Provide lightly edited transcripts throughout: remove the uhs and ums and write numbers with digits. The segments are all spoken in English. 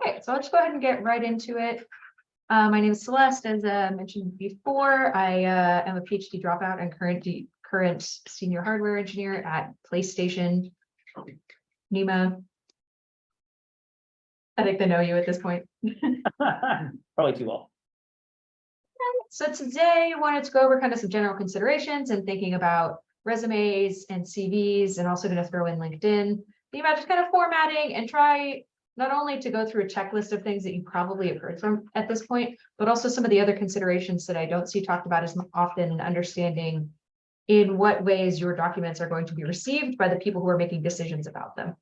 Okay, so I'll just go ahead and get right into it. My name is Celeste, as mentioned before. I am a PhD dropout and current senior hardware engineer at PlayStation, NEMA. I think they know you at this point. Probably too well. So today I wanted to go over kind of some general considerations and thinking about resumes and CVs, and also going to throw in LinkedIn, think about just kind of formatting and try not only to go through a checklist of things that you probably have heard from at this point, but also some of the other considerations that I don't see talked about as often, and understanding in what ways your documents are going to be received by the people who are making decisions about them.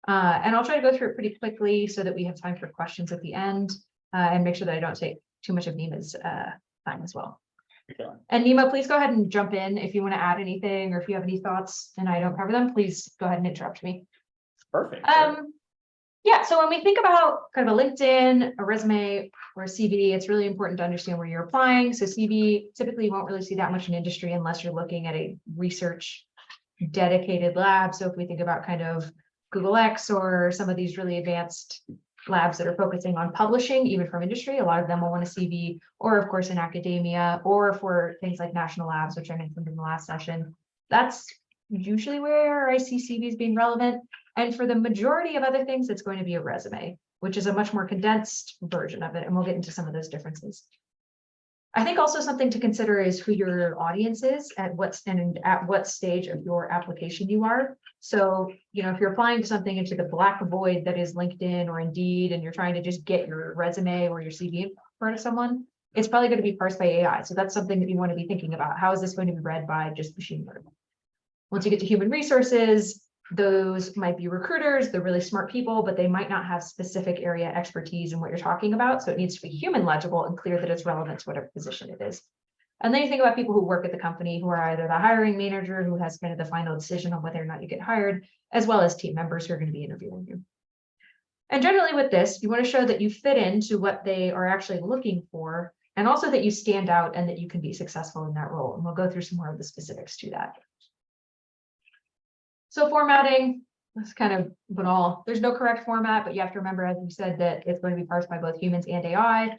And I'll try to go through it pretty quickly so that we have time for questions at the end, and make sure that I don't take too much of Nima's time as well. And Nima, please go ahead and jump in if you want to add anything, or if you have any thoughts and I don't cover them, please go ahead and interrupt me. Perfect. Yeah, so when we think about kind of a LinkedIn, a resume, or a CV, it's really important to understand where you're applying. So CV, typically you won't really see that much in industry unless you're looking at a research dedicated lab. So if we think about kind of Google X or some of these really advanced labs that are focusing on publishing, even from industry, a lot of them will want a CV, or of course in academia, or for things like national labs, which I mentioned in the last session. That's usually where I see CVs being relevant. And for the majority of other things, it's going to be a resume, which is a much more condensed version of it. And we'll get into some of those differences. I think also something to consider is who your audience is, at what stage of your application you are. So, if you're applying to something into the black void that is LinkedIn or Indeed, and you're trying to just get your resume or your CV in front of someone, it's probably going to be parsed by AI. So that's something that you want to be thinking about. How is this going to be read by just machine learning? Once you get to human resources, those might be recruiters. They're really smart people, but they might not have specific area expertise in what you're talking about. So it needs to be human legible and clear that it's relevant to whatever position it is. And then you think about people who work at the company, who are either the hiring manager, who has kind of the final decision on whether or not you get hired, as well as team members who are going to be interviewing you. And generally with this, you want to show that you fit into what they are actually looking for, and also that you stand out and that you can be successful in that role. And we'll go through some more of the specifics to that. So formatting, that's kind of banal. There's no correct format, but you have to remember, as we said, that it's going to be parsed by both humans and AI.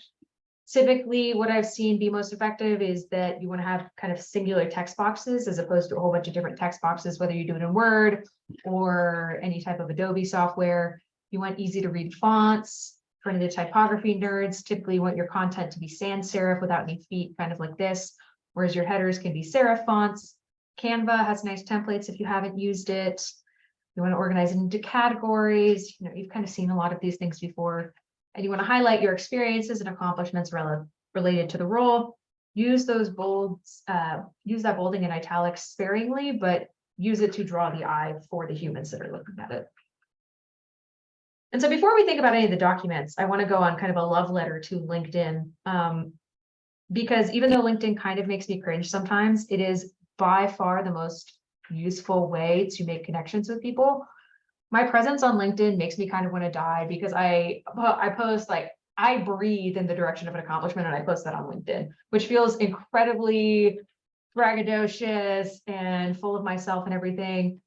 Typically, what I've seen be most effective is that you want to have kind of singular text boxes as opposed to a whole bunch of different text boxes, whether you do it in Word or any type of Adobe software. You want easy to read fonts. For any of the typography nerds, typically you want your content to be sans serif without any feet, kind of like this, whereas your headers can be serif fonts. Canva has nice templates if you haven't used it. You want to organize it into categories. You've kind of seen a lot of these things before. And you want to highlight your experiences and accomplishments related to the role. Use those bolds, use that bolding and italics sparingly, but use it to draw the eye for the humans that are looking at it. And so before we think about any of the documents, I want to go on kind of a love letter to LinkedIn. Because even though LinkedIn kind of makes me cringe sometimes, it is by far the most useful way to make connections with people. My presence on LinkedIn makes me kind of want to die, because I post, like, I breathe in the direction of an accomplishment, and I post that on LinkedIn, which feels incredibly braggadocious and full of myself and everything.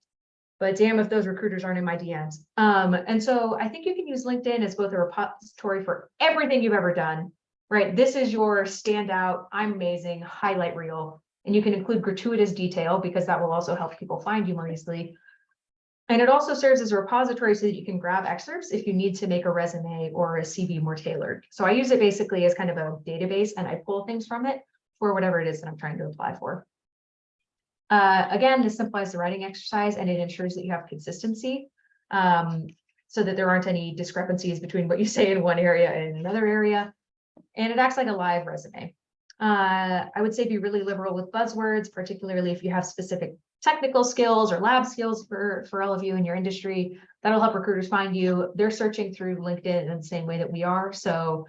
But damn if those recruiters aren't in my DMs. And so I think you can use LinkedIn as both a repository for everything you've ever done, right? This is your standout, I'm amazing highlight reel. And you can include gratuitous detail, because that will also help people find you more easily. And it also serves as a repository so that you can grab excerpts if you need to make a resume or a CV more tailored. So I use it basically as kind of a database, and I pull things from it for whatever it is that I'm trying to apply for. Again, this simplifies the writing exercise, and it ensures that you have consistency, so that there aren't any discrepancies between what you say in one area and another area. And it acts like a live resume. I would say be really liberal with buzzwords, particularly if you have specific technical skills or lab skills for all of you in your industry. That'll help recruiters find you. They're searching through LinkedIn in the same way that we are. So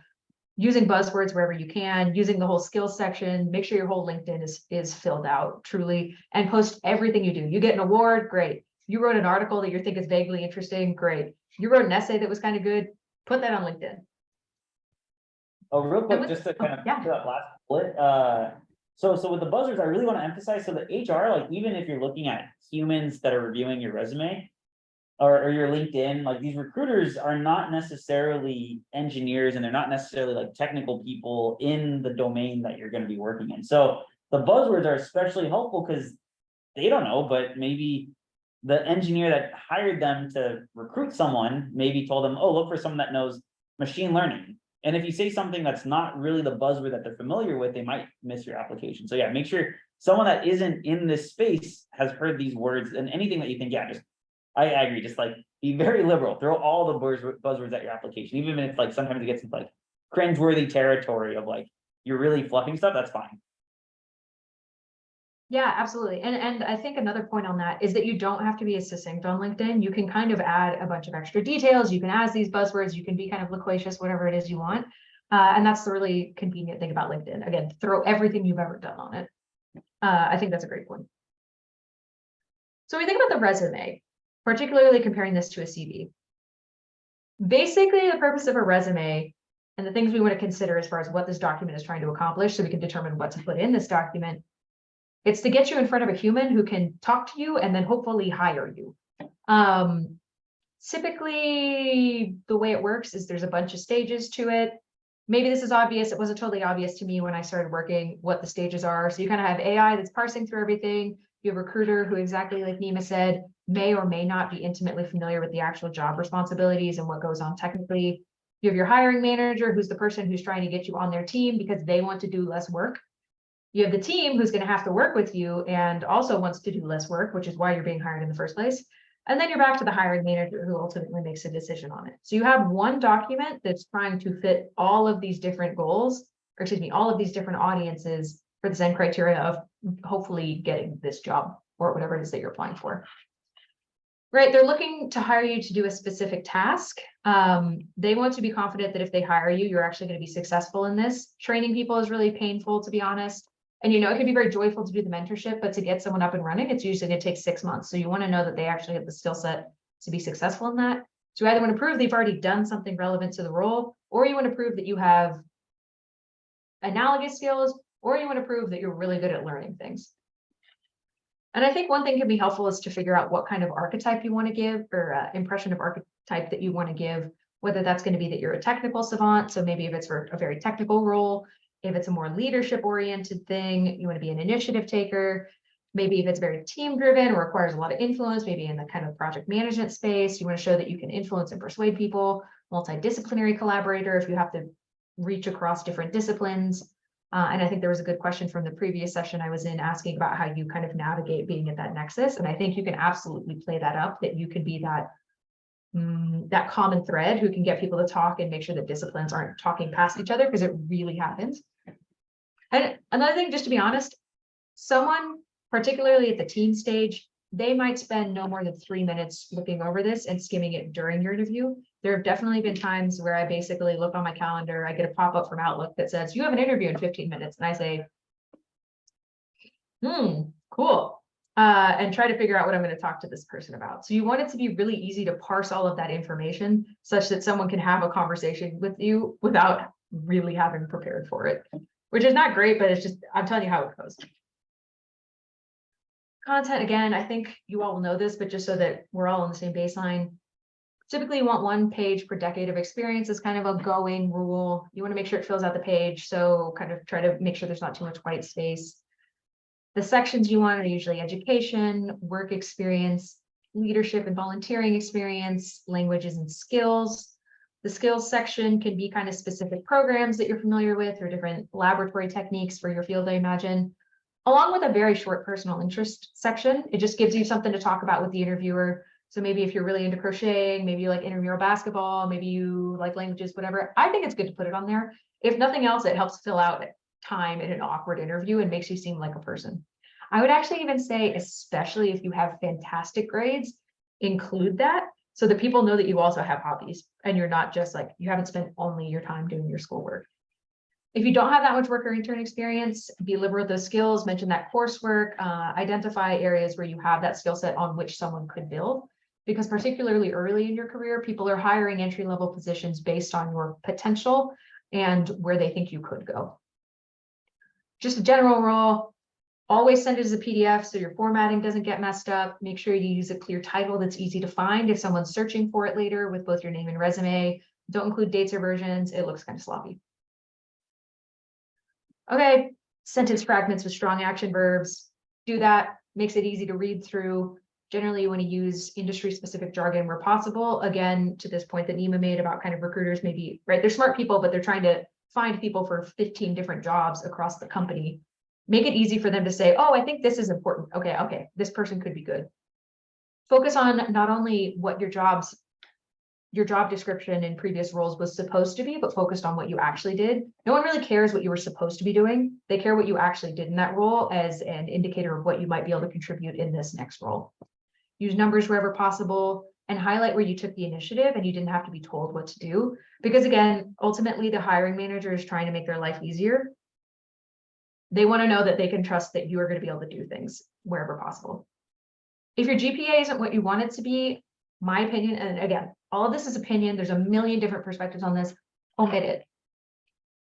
using buzzwords wherever you can, using the whole skills section, make sure your whole LinkedIn is filled out truly, and post everything you do. You get an award, great. You wrote an article that you think is vaguely interesting, great. You wrote an essay that was kind of good, put that on LinkedIn. Oh, real quick, just to kind of yeah. that last bullet. So with the buzzwords, I really want to emphasize, so the HR, like, even if you're looking at humans that are reviewing your resume, or your LinkedIn, like these recruiters are not necessarily engineers and they're not necessarily like technical people in the domain that you're going to be working in. So the buzzwords are especially helpful because they don't know, but maybe the engineer that hired them to recruit someone maybe told them, oh, look for someone that knows machine learning. And if you say something that's not really the buzzword that they're familiar with, they might miss your application. So yeah, make sure someone that isn't in this space has heard these words, and anything that you think, yeah, just I agree, just like be very liberal, throw all the buzzwords at your application, even if like sometimes it gets into like cringeworthy territory of like you're really fluffing stuff, that's fine. Yeah, absolutely. And I think another point on that is that you don't have to be as succinct on LinkedIn. You can kind of add a bunch of extra details. You can add these buzzwords. You can be kind of loquacious, whatever it is you want. And that's the really convenient thing about LinkedIn. Again, throw everything you've ever done on it. I think that's a great point. So we think about the resume, particularly comparing this to a CV. Basically, the purpose of a resume and the things we want to consider as far as what this document is trying to accomplish, so we can determine what to put in this document. It's to get you in front of a human who can talk to you and then hopefully hire you. Typically, the way it works is there's a bunch of stages to it. Maybe this is obvious. It wasn't totally obvious to me when I started working what the stages are. So you kind of have AI that's parsing through everything. You have a recruiter who, exactly like Nima said, may or may not be intimately familiar with the actual job responsibilities and what goes on technically. You have your hiring manager, who's the person who's trying to get you on their team because they want to do less work. You have the team who's going to have to work with you and also wants to do less work, which is why you're being hired in the first place. And then you're back to the hiring manager who ultimately makes a decision on it. So you have one document that's trying to fit all of these different goals, or excuse me, all of these different audiences for the same criteria of hopefully getting this job or whatever it is that you're applying for. Right, they're looking to hire you to do a specific task. They want to be confident that if they hire you, you're actually going to be successful in this. Training people is really painful, to be honest. And it can be very joyful to do the mentorship, but to get someone up and running, it's usually going to take 6 months. So you want to know that they actually have the skill set to be successful in that. So you either want to prove they've already done something relevant to the role, or you want to prove that you have analogous skills, or you want to prove that you're really good at learning things. And I think one thing can be helpful is to figure out what kind of archetype you want to give, or impression of archetype that you want to give, whether that's going to be that you're a technical savant. So maybe if it's for a very technical role, if it's a more leadership oriented thing, you want to be an initiative taker. Maybe if it's very team driven or requires a lot of influence, maybe in the kind of project management space, you want to show that you can influence and persuade people. Multidisciplinary collaborator, if you have to reach across different disciplines. And I think there was a good question from the previous session I was in asking about how you kind of navigate being at that nexus. And I think you can absolutely play that up, that you can be that common thread who can get people to talk and make sure that disciplines aren't talking past each other, because it really happens. And another thing, just to be honest, someone, particularly at the team stage, they might spend no more than 3 minutes looking over this and skimming it during your interview. There have definitely been times where I basically look on my calendar, I get a pop-up from Outlook that says, you have an interview in 15 minutes. And I say, cool. And try to figure out what I'm going to talk to this person about. So you want it to be really easy to parse all of that information such that someone can have a conversation with you without really having prepared for it, which is not great, but it's just, I'm telling you how it goes. Content, again, I think you all will know this, but just so that we're all on the same baseline. Typically you want 1 page per decade of experience is kind of a going rule. You want to make sure it fills out the page. So kind of try to make sure there's not too much white space. The sections you want are usually education, work experience, leadership and volunteering experience, languages and skills. The skills section can be kind of specific programs that you're familiar with or different laboratory techniques for your field, I imagine, along with a very short personal interest section. It just gives you something to talk about with the interviewer. So maybe if you're really into crocheting, maybe you like intramural basketball, maybe you like languages, whatever. I think it's good to put it on there. If nothing else, it helps fill out time in an awkward interview and makes you seem like a person. I would actually even say, especially if you have fantastic grades, include that so that people know that you also have hobbies and you're not just like, you haven't spent only your time doing your schoolwork. If you don't have that much work or intern experience, be liberal with those skills, mention that coursework, identify areas where you have that skill set on which someone could build. Because particularly early in your career, people are hiring entry-level positions based on your potential and where they think you could go. Just a general rule, Always send it as a PDF so your formatting doesn't get messed up. Make sure you use a clear title that's easy to find if someone's searching for it later with both your name and resume. Don't include dates or versions. It looks kind of sloppy. Okay, sentence fragments with strong action verbs. Do that, makes it easy to read through. Generally, you want to use industry-specific jargon where possible. Again, to this point that Nima made about kind of recruiters, maybe, right? They're smart people, but they're trying to find people for 15 different jobs across the company. Make it easy for them to say, oh, I think this is important. Okay, this person could be good. Focus on not only what your job description in previous roles was supposed to be, but focused on what you actually did. No one really cares what you were supposed to be doing. They care what you actually did in that role as an indicator of what you might be able to contribute in this next role. Use numbers wherever possible and highlight where you took the initiative and you didn't have to be told what to do. Because again, ultimately the hiring manager is trying to make their life easier. They want to know that they can trust that you are going to be able to do things wherever possible. If your GPA isn't what you want it to be, my opinion, and again, all of this is opinion, there's a million different perspectives on this, omit it.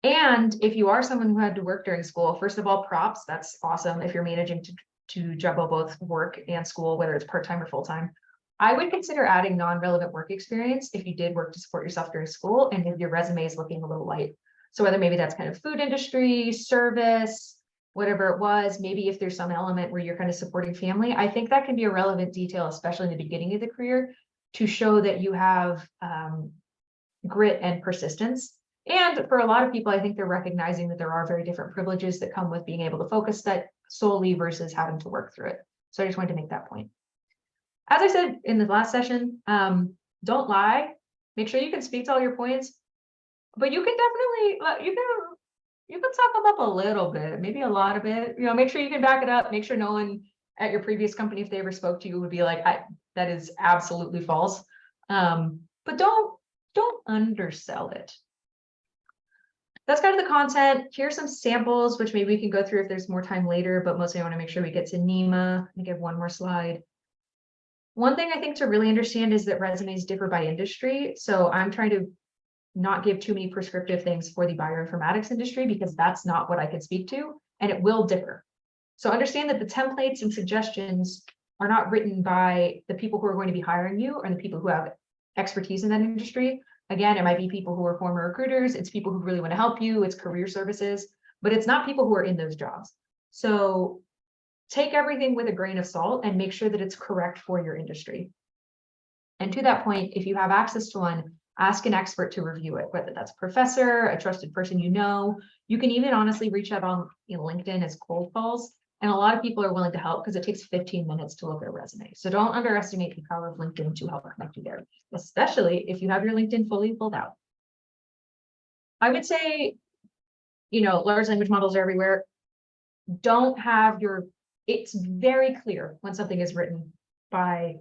And if you are someone who had to work during school, first of all, props, that's awesome if you're managing to juggle both work and school, whether it's part-time or full-time. I would consider adding non-relevant work experience if you did work to support yourself during school and if your resume is looking a little light. So whether maybe that's kind of food industry, service, whatever it was, maybe if there's some element where you're kind of supporting family, I think that can be a relevant detail, especially in the beginning of the career, to show that you have grit and persistence. And for a lot of people, I think they're recognizing that there are very different privileges that come with being able to focus that solely versus having to work through it. So I just wanted to make that point. As I said in the last session, don't lie. Make sure you can speak to all your points, but you can definitely, you can talk them up a little bit, maybe a lot of it, make sure you can back it up, make sure no one at your previous company, if they ever spoke to you, would be like, that is absolutely false. But don't undersell it. That's kind of the content. Here's some samples, which maybe we can go through if there's more time later, but mostly I want to make sure we get to Nima. Let me give one more slide. One thing I think to really understand is that resumes differ by industry. So I'm trying to not give too many prescriptive things for the bioinformatics industry because that's not what I can speak to, and it will differ. So understand that the templates and suggestions are not written by the people who are going to be hiring you or the people who have expertise in that industry. Again, it might be people who are former recruiters, it's people who really want to help you, it's career services, but it's not people who are in those jobs. So take everything with a grain of salt and make sure that it's correct for your industry. And to that point, if you have access to one, ask an expert to review it, whether that's a professor, a trusted person you know. You can even honestly reach out on LinkedIn as cold calls. And a lot of people are willing to help because it takes 15 minutes to look at a resume. So don't underestimate the power of LinkedIn to help connect you there, especially if you have your LinkedIn fully filled out. I would say, large language models are everywhere. Don't have it's very clear when something is written by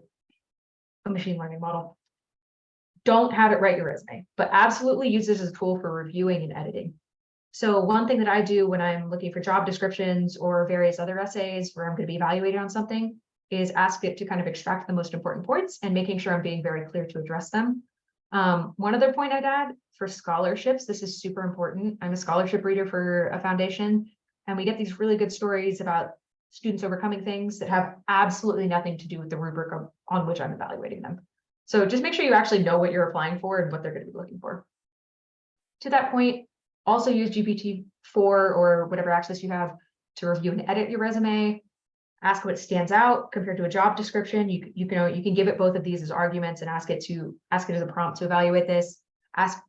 a machine learning model. Don't have it write your resume, but absolutely use this as a tool for reviewing and editing. So one thing that I do when I'm looking for job descriptions or various other essays where I'm going to be evaluated on something is ask it to kind of extract the most important points and making sure I'm being very clear to address them. One other point I'd add for scholarships, this is super important. I'm a scholarship reader for a foundation, and we get these really good stories about students overcoming things that have absolutely nothing to do with the rubric on which I'm evaluating them. So just make sure you actually know what you're applying for and what they're going to be looking for. To that point, also use GPT-4 or whatever access you have to review and edit your resume. Ask what stands out compared to a job description. You can give it both of these as arguments and ask it as a prompt to evaluate this. Ask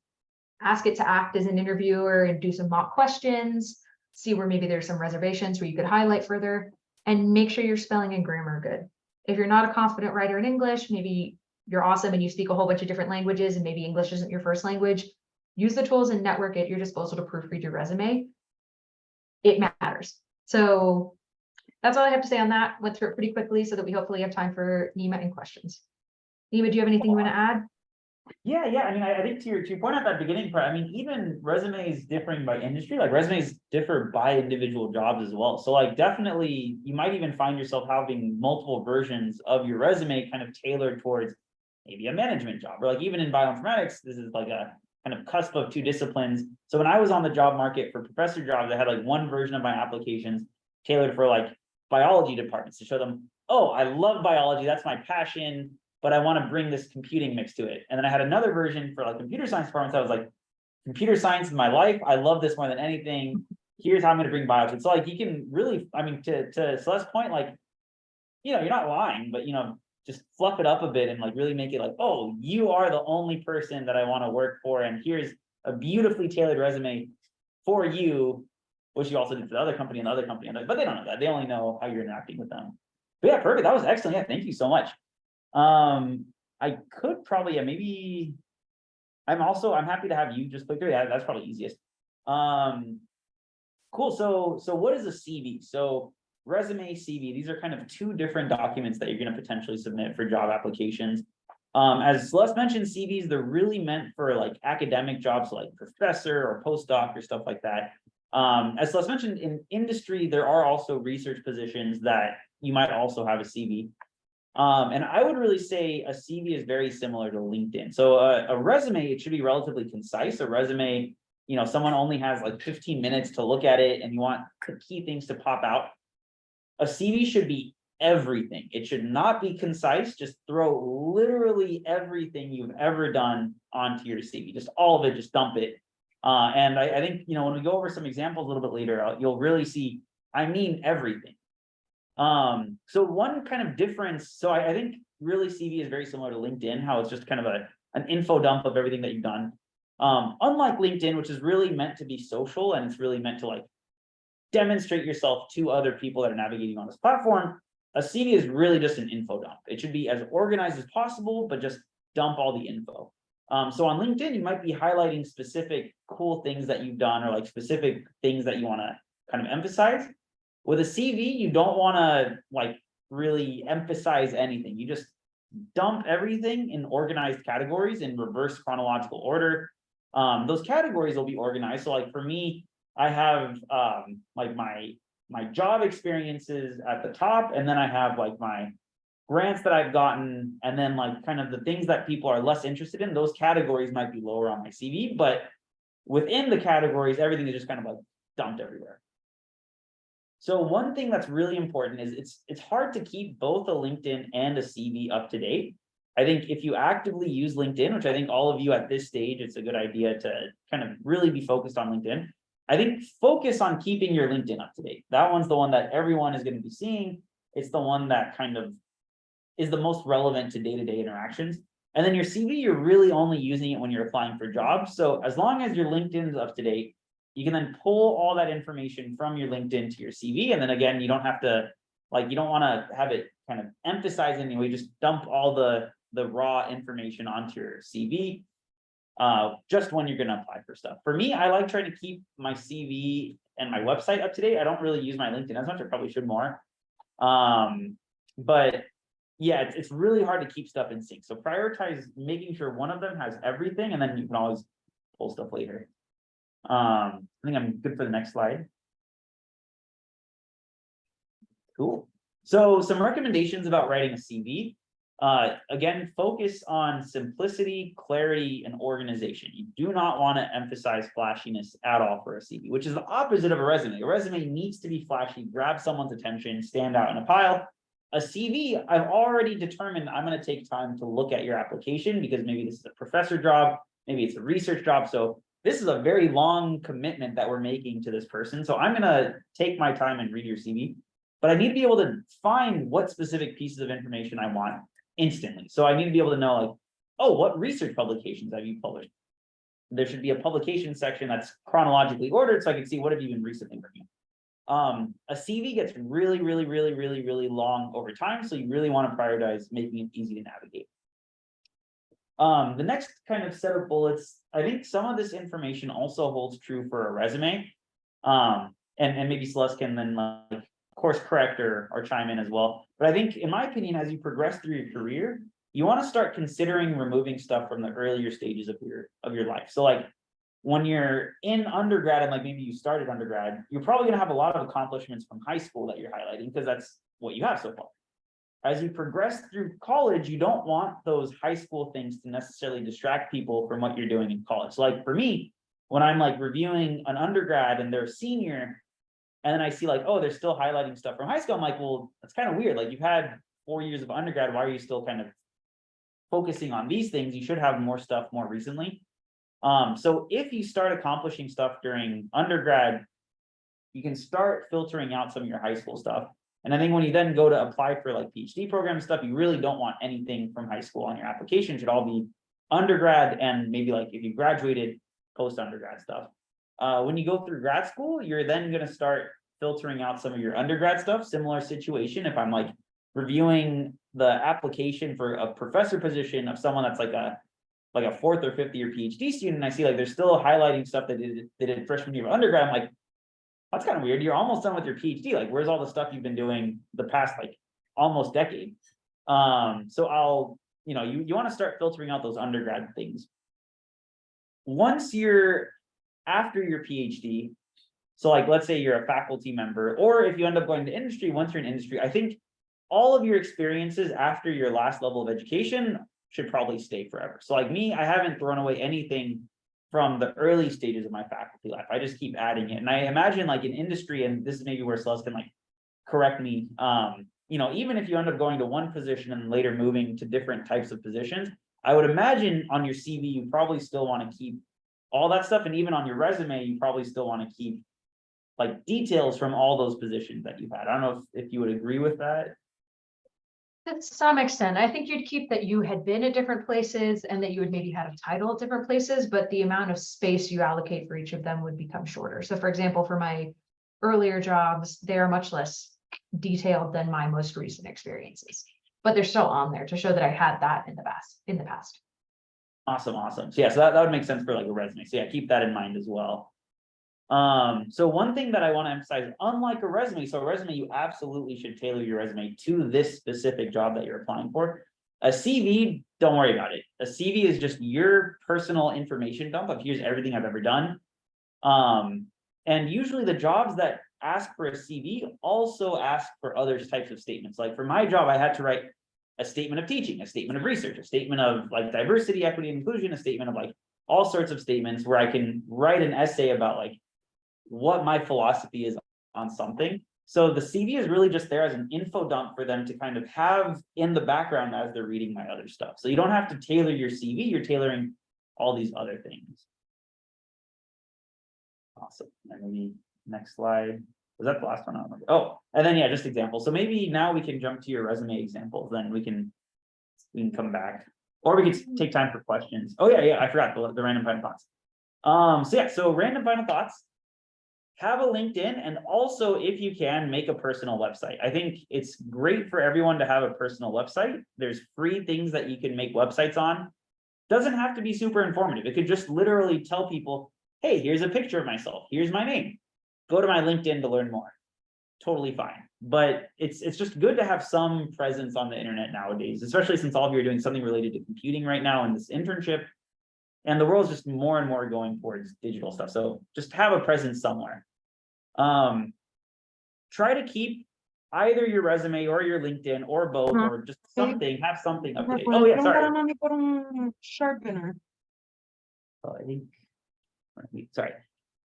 it to act as an interviewer and do some mock questions. See where maybe there's some reservations where you could highlight further, and make sure your spelling and grammar are good. If you're not a confident writer in English, maybe you're awesome and you speak a whole bunch of different languages and maybe English isn't your first language. Use the tools and network at your disposal to proofread your resume. It matters. So that's all I have to say on that. Went through it pretty quickly so that we hopefully have time for Nima and questions. Nima, do you have anything you want to add? Yeah. I mean, I think to your point at that beginning part, I mean, even resumes differing by industry, like resumes differ by individual jobs as well. So like definitely you might even find yourself having multiple versions of your resume kind of tailored towards maybe a management job, or like even in bioinformatics, this is like a kind of cusp of two disciplines. So when I was on the job market for professor jobs, I had like one version of my applications tailored for like biology departments to show them, oh, I love biology, that's my passion, but I want to bring this computing mix to it. And then I had another version for like computer science departments. I was like, computer science is my life. I love this more than anything. Here's how I'm going to bring biology. So like you can really, I mean, to Celeste's point, like, you're not lying, but just fluff it up a bit and like really make it like, oh, you are the only person that I want to work for, and here's a beautifully tailored resume for you, which you also did for the other company and the other company, but they don't know that. They only know how you're interacting with them. But yeah, perfect. That was excellent. Yeah, thank you so much. I could probably, maybe I'm happy to have you just click through. Yeah, that's probably easiest. Cool. So what is a CV? So resume, CV, these are kind of two different documents that you're going to potentially submit for job applications. As Celeste mentioned, CVs, they're really meant for like academic jobs, like professor or postdoc or stuff like that. As Celeste mentioned, in industry, there are also research positions that you might also have a CV. And I would really say a CV is very similar to LinkedIn. So a resume, it should be relatively concise. A resume, someone only has like 15 minutes to look at it and you want the key things to pop out. A CV should be everything. It should not be concise. Just throw literally everything you've ever done onto your CV. Just all of it, just dump it. And I think, when we go over some examples a little bit later, you'll really see, I mean, everything. So one kind of difference, so I think really CV is very similar to LinkedIn, how it's just kind of an info dump of everything that you've done. Unlike LinkedIn, which is really meant to be social and it's really meant to like demonstrate yourself to other people that are navigating on this platform, a CV is really just an info dump. It should be as organized as possible, but just dump all the info. So on LinkedIn, you might be highlighting specific cool things that you've done or like specific things that you want to kind of emphasize. With a CV, you don't want to like really emphasize anything. You just dump everything in organized categories in reverse chronological order. Those categories will be organized. So like for me, I have like my job experiences at the top, and then I have like my grants that I've gotten, and then like kind of the things that people are less interested in. Those categories might be lower on my CV, but within the categories, everything is just kind of like dumped everywhere. So one thing that's really important is it's hard to keep both a LinkedIn and a CV up to date. I think if you actively use LinkedIn, which I think all of you at this stage, it's a good idea to kind of really be focused on LinkedIn. I think focus on keeping your LinkedIn up to date. That one's the one that everyone is going to be seeing. It's the one that kind of is the most relevant to day-to-day interactions. And then your CV, you're really only using it when you're applying for jobs. So as long as your LinkedIn is up to date, you can then pull all that information from your LinkedIn to your CV. And then again, you don't have to, like, you don't want to have it kind of emphasize anyway, just dump all the raw information onto your CV just when you're going to apply for stuff. For me, I like trying to keep my CV and my website up to date. I don't really use my LinkedIn as much. I probably should more. But yeah, it's really hard to keep stuff in sync. So prioritize making sure one of them has everything, and then you can always pull stuff later. I think I'm good for the next slide. Cool. So some recommendations about writing a CV. Again, focus on simplicity, clarity, and organization. You do not want to emphasize flashiness at all for a CV, which is the opposite of a resume. A resume needs to be flashy, grab someone's attention, stand out in a pile. A CV, I've already determined I'm going to take time to look at your application because maybe this is a professor job, maybe it's a research job. So this is a very long commitment that we're making to this person. So I'm going to take my time and read your CV, but I need to be able to find what specific pieces of information I want instantly. So I need to be able to know, like, oh, what research publications have you published? There should be a publication section that's chronologically ordered so I can see what have you been recently working on. A CV gets really long over time. So you really want to prioritize making it easy to navigate. The next kind of set of bullets, I think some of this information also holds true for a resume. And maybe Celeste can then like course correct or chime in as well. But I think, in my opinion, as you progress through your career, you want to start considering removing stuff from the earlier stages of your life. So like when you're in undergrad and like maybe you started undergrad, you're probably going to have a lot of accomplishments from high school that you're highlighting because that's what you have so far. As you progress through college, you don't want those high school things to necessarily distract people from what you're doing in college. So like for me, when I'm like reviewing an undergrad and they're a senior, And then I see like, oh, they're still highlighting stuff from high school. I'm like, well, that's kind of weird. Like you've had 4 years of undergrad. Why are you still kind of focusing on these things? You should have more stuff more recently. So if you start accomplishing stuff during undergrad, you can start filtering out some of your high school stuff. And I think when you then go to apply for like PhD program stuff, you really don't want anything from high school on your application. It should all be undergrad and maybe like if you graduated, post undergrad stuff. When you go through grad school, you're then going to start filtering out some of your undergrad stuff. Similar situation. If I'm like reviewing the application for a professor position of someone that's like a 4th or 5th year PhD student, and I see like they're still highlighting stuff that they did freshman year of undergrad. I'm like, that's kind of weird. You're almost done with your PhD. Like, where's all the stuff you've been doing the past like almost decade? So I'll, you know, you want to start filtering out those undergrad things. Once you're after your PhD, so like let's say you're a faculty member, or if you end up going to industry, once you're in industry, I think all of your experiences after your last level of education should probably stay forever. So like me, I haven't thrown away anything from the early stages of my faculty life. I just keep adding it. And I imagine like in industry, and this is maybe where Celeste can like correct me, you know, even if you end up going to one position and later moving to different types of positions, I would imagine on your CV, you probably still want to keep all that stuff. And even on your resume, you probably still want to keep like details from all those positions that you've had. I don't know if you would agree with that. To some extent, I think you'd keep that you had been at different places and that you would maybe had a title at different places, but the amount of space you allocate for each of them would become shorter. So for example, for my earlier jobs, they are much less detailed than my most recent experiences, but they're still on there to show that I had that in the past. Awesome. So yeah, so that would make sense for like a resume. So yeah, keep that in mind as well. So one thing that I want to emphasize, unlike a resume, so a resume, you absolutely should tailor your resume to this specific job that you're applying for. A CV, don't worry about it. A CV is just your personal information dump of here's everything I've ever done. And usually the jobs that ask for a CV also ask for other types of statements. Like for my job, I had to write a statement of teaching, a statement of research, a statement of like diversity, equity, and inclusion, a statement of like all sorts of statements where I can write an essay about like what my philosophy is on something. So the CV is really just there as an info dump for them to kind of have in the background as they're reading my other stuff. So you don't have to tailor your CV, you're tailoring all these other things. Awesome. And maybe next slide. Was that the last one? Oh, and then yeah, just examples. So maybe now we can jump to your resume examples, then we can come back. Or we could take time for questions. Oh yeah, I forgot the random final thoughts. So yeah, so random final thoughts. Have a LinkedIn, and also if you can make a personal website. I think it's great for everyone to have a personal website. There's free things that you can make websites on. Doesn't have to be super informative. It could just literally tell people, hey, here's a picture of myself. Here's my name. Go to my LinkedIn to learn more. Totally fine. But it's just good to have some presence on the internet nowadays, especially since all of you are doing something related to computing right now in this internship. And the world's just more and more going towards digital stuff. So just have a presence somewhere. Try to keep either your resume or your LinkedIn or both, or just something, have something up to date. Oh yeah, sorry. Sharpener. Oh, I think, sorry.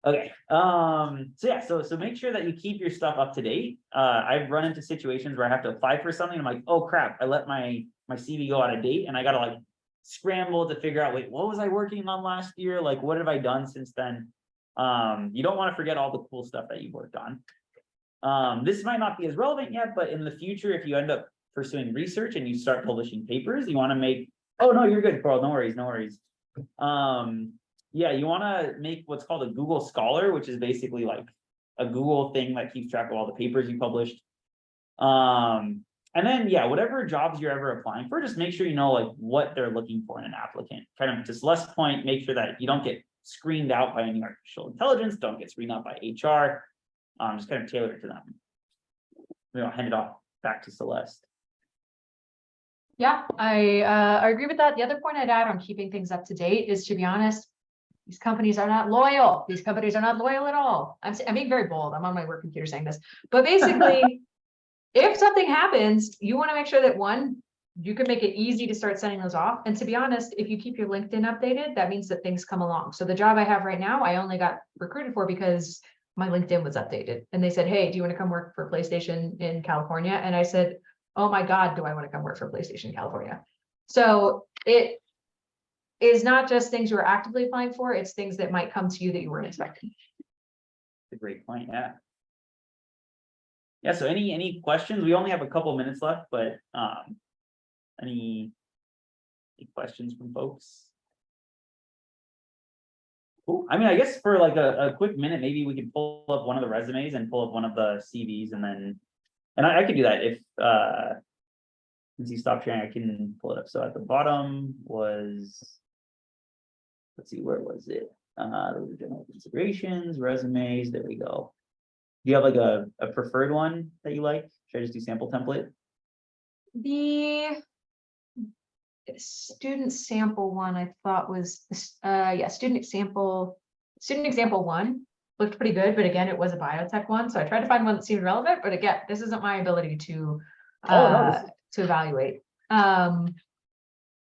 Okay. So yeah, so make sure that you keep your stuff up to date. I've run into situations where I have to apply for something. I'm like, oh crap, I let my CV go out of date, and I gotta like scramble to figure out, wait, what was I working on last year? Like, what have I done since then? You don't want to forget all the cool stuff that you've worked on. This might not be as relevant yet, but in the future, if you end up pursuing research and you start publishing papers, you want to make, oh no, you're good, Coral, no worries. Yeah, you want to make what's called a Google Scholar, which is basically like a Google thing that keeps track of all the papers you published. And then, yeah, whatever jobs you're ever applying for, just make sure you know like what they're looking for in an applicant. Kind of to Celeste's point, make sure that you don't get screened out by any artificial intelligence, don't get screened out by HR. Just kind of tailor it to them. I'll hand it off back to Celeste. Yeah, I agree with that. The other point I'd add on keeping things up to date is, to be honest, these companies are not loyal. These companies are not loyal at all. I'm being very bold. I'm on my work computer saying this, but basically, if something happens, you want to make sure that one, you can make it easy to start sending those off. And to be honest, if you keep your LinkedIn updated, that means that things come along. So the job I have right now, I only got recruited for because my LinkedIn was updated and they said, hey, do you want to come work for PlayStation in California? And I said, oh my God, do I want to come work for PlayStation California? So it is not just things you are actively applying for, it's things that might come to you that you weren't expecting. A great point, yeah. Yeah, so any questions? We only have a couple minutes left, but any questions from folks? Cool. I mean, I guess for like a quick minute, maybe we could pull up one of the resumes and pull up one of the CVs and then, and I could do that if since you stopped sharing, I can pull it up. So at the bottom was, let's see, where was it? Those are general considerations, resumes, there we go. Do you have like a preferred one that you like? Should I just do sample template? The student sample one I thought was, yeah, student example one looked pretty good, but again, it was a biotech one. So I tried to find one that seemed relevant, but again, this isn't my ability to, to evaluate. But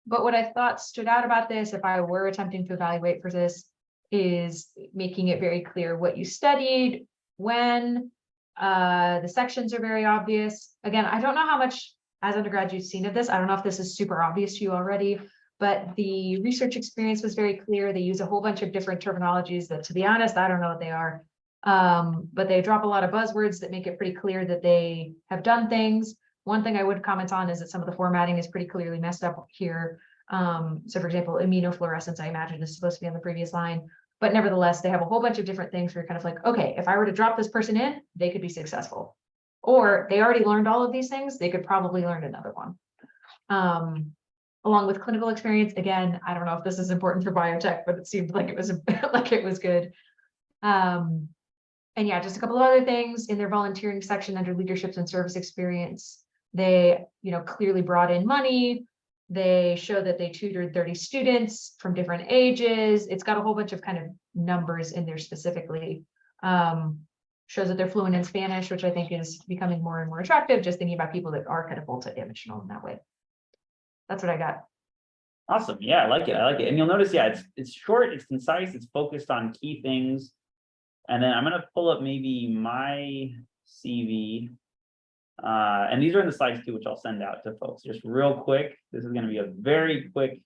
what I thought stood out about this, if I were attempting to evaluate for this, is making it very clear what you studied, when, the sections are very obvious. Again, I don't know how much as undergrad you've seen of this. I don't know if this is super obvious to you already, but the research experience was very clear. They use a whole bunch of different terminologies that, to be honest, I don't know what they are. But they drop a lot of buzzwords that make it pretty clear that they have done things. One thing I would comment on is that some of the formatting is pretty clearly messed up here. So for example, immunofluorescence, I imagine is supposed to be on the previous line, but nevertheless, they have a whole bunch of different things where you're kind of like, okay, if I were to drop this person in, they could be successful. Or they already learned all of these things, they could probably learn another one. Along with clinical experience, again, I don't know if this is important for biotech, but it seemed like it was like it was good. And yeah, just a couple of other things in their volunteering section under leaderships and service experience. They, clearly brought in money. They show that they tutored 30 students from different ages. It's got a whole bunch of kind of numbers in there specifically. Shows that they're fluent in Spanish, which I think is becoming more and more attractive, just thinking about people that are kind of multi-dimensional in that way. That's what I got. Awesome. Yeah, I like it. I like it. And you'll notice, yeah, it's short, it's concise, it's focused on key things. And then I'm going to pull up maybe my CV. And these are in the slides too, which I'll send out to folks just real quick. This is going to be a very quick.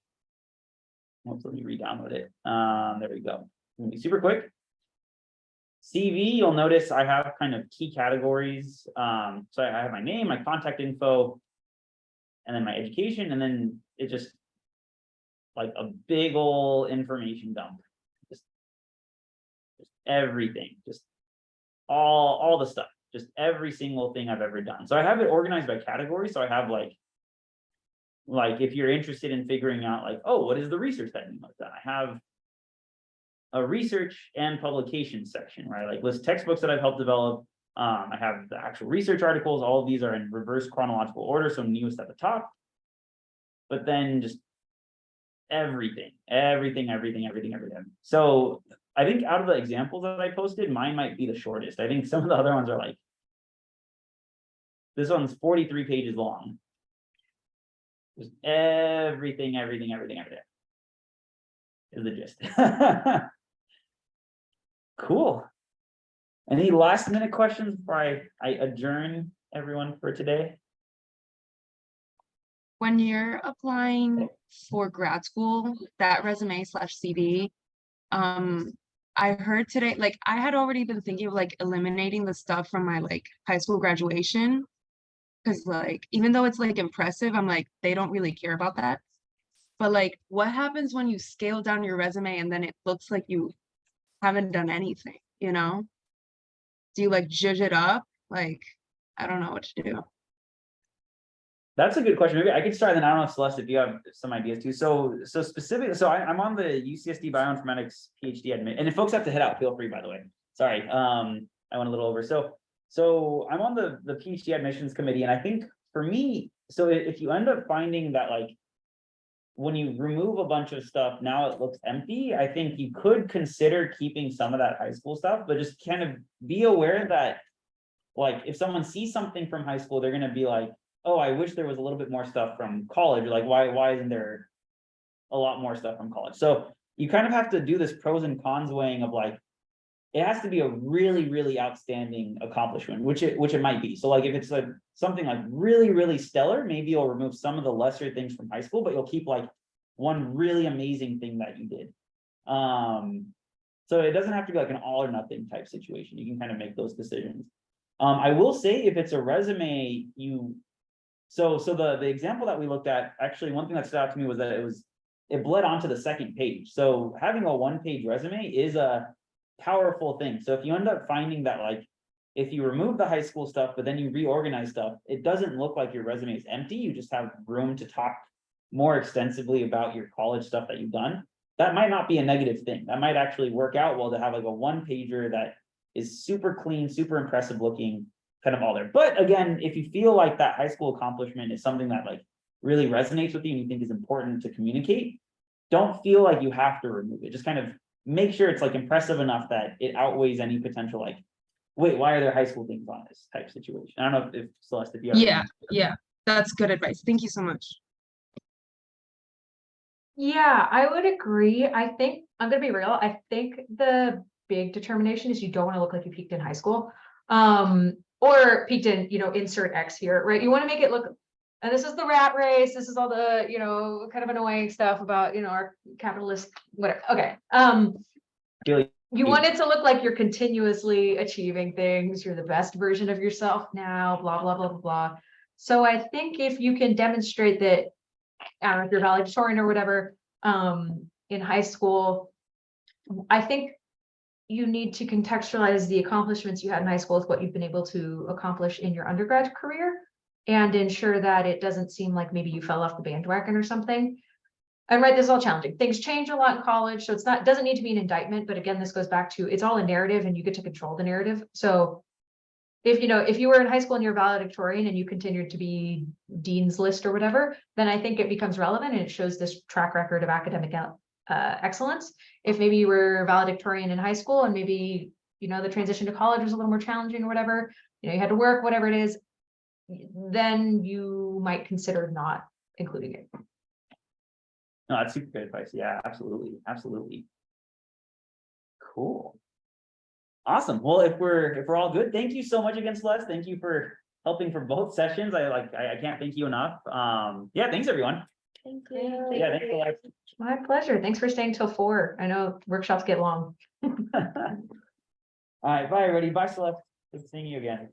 Oops, let me re-download it. There we go. It's going to be super quick. CV, you'll notice I have kind of key categories. So I have my name, my contact info, and then my education, and then it just like a big old information dump. Just everything, just all the stuff. Just every single thing I've ever done. So I have it organized by category. So I have like if you're interested in figuring out like, oh, what is the research that you have done? I have a research and publication section, right? Like list textbooks that I've helped develop. I have the actual research articles. All of these are in reverse chronological order. So newest at the top, but then just everything. So I think out of the examples that I posted, mine might be the shortest. I think some of the other ones are like, this one's 43 pages long. Just everything is the gist. Cool. Any last minute questions before I adjourn everyone for today? When you're applying for grad school, that resume / CV, I heard today, like I had already been thinking of like eliminating the stuff from my like high school graduation. Cause like, even though it's like impressive, I'm like, they don't really care about that. But like, what happens when you scale down your resume and then it looks like you haven't done anything, Do you like zhuzh it up? Like, I don't know what to do. That's a good question. Maybe I could start, then I don't know, Celeste, if you have some ideas too. So specifically, so I'm on the UCSD Bioinformatics PhD admit, and if folks have to head out, feel free, by the way. Sorry, I went a little over. So I'm on the PhD admissions committee, and I think for me, so if you end up finding that like when you remove a bunch of stuff, now it looks empty, I think you could consider keeping some of that high school stuff, but just kind of be aware that like if someone sees something from high school, they're going to be like, oh, I wish there was a little bit more stuff from college. Or like, why isn't there a lot more stuff from college? So you kind of have to do this pros and cons weighing of like, it has to be a really, really outstanding accomplishment, which it might be. So like if it's like something like really, really stellar, maybe you'll remove some of the lesser things from high school, but you'll keep like one really amazing thing that you did. So it doesn't have to be like an all or nothing type situation. You can kind of make those decisions. I will say if it's a resume, so the example that we looked at, actually, one thing that stood out to me was that it bled onto the second page. So having a 1-page resume is a powerful thing. So if you end up finding that like, if you remove the high school stuff, but then you reorganize stuff, it doesn't look like your resume is empty. You just have room to talk more extensively about your college stuff that you've done. That might not be a negative thing. That might actually work out well to have like a 1-pager that is super clean, super impressive looking, kind of all there. But again, if you feel like that high school accomplishment is something that like really resonates with you and you think is important to communicate, don't feel like you have to remove it. Just kind of make sure it's like impressive enough that it outweighs any potential like, wait, why are there high school things on this type situation? I don't know if Celeste, if you have. Yeah, that's good advice. Thank you so much. Yeah, I would agree. I think, I'm gonna be real, I think the big determination is you don't want to look like you peaked in high school. Or peaked in, insert X here, right? You want to make it look, and this is the rat race, this is all the, kind of annoying stuff about, our capitalist, whatever, okay. You want it to look like you're continuously achieving things, you're the best version of yourself now, blah, blah, blah, blah, blah. So I think if you can demonstrate that, I don't know if you're valedictorian or whatever, in high school, I think you need to contextualize the accomplishments you had in high school with what you've been able to accomplish in your undergrad career and ensure that it doesn't seem like maybe you fell off the bandwagon or something. And right, this is all challenging. Things change a lot in college, so doesn't need to be an indictment, but again, this goes back to, it's all a narrative and you get to control the narrative. So if you were in high school and you're valedictorian and you continued to be dean's list or whatever, then I think it becomes relevant and it shows this track record of academic excellence. If maybe you were valedictorian in high school and maybe, the transition to college was a little more challenging or whatever, you had to work, whatever it is, then you might consider not including it. No, that's super good advice. Yeah, absolutely. Absolutely. Cool. Awesome. Well, if we're all good, thank you so much again, Celeste. Thank you for helping for both sessions. I can't thank you enough. Yeah, thanks everyone. Thank you. Yeah, thanks a lot. My pleasure. Thanks for staying till 4. I know workshops get long. All right, bye everybody. Bye, Celeste. Good seeing you again.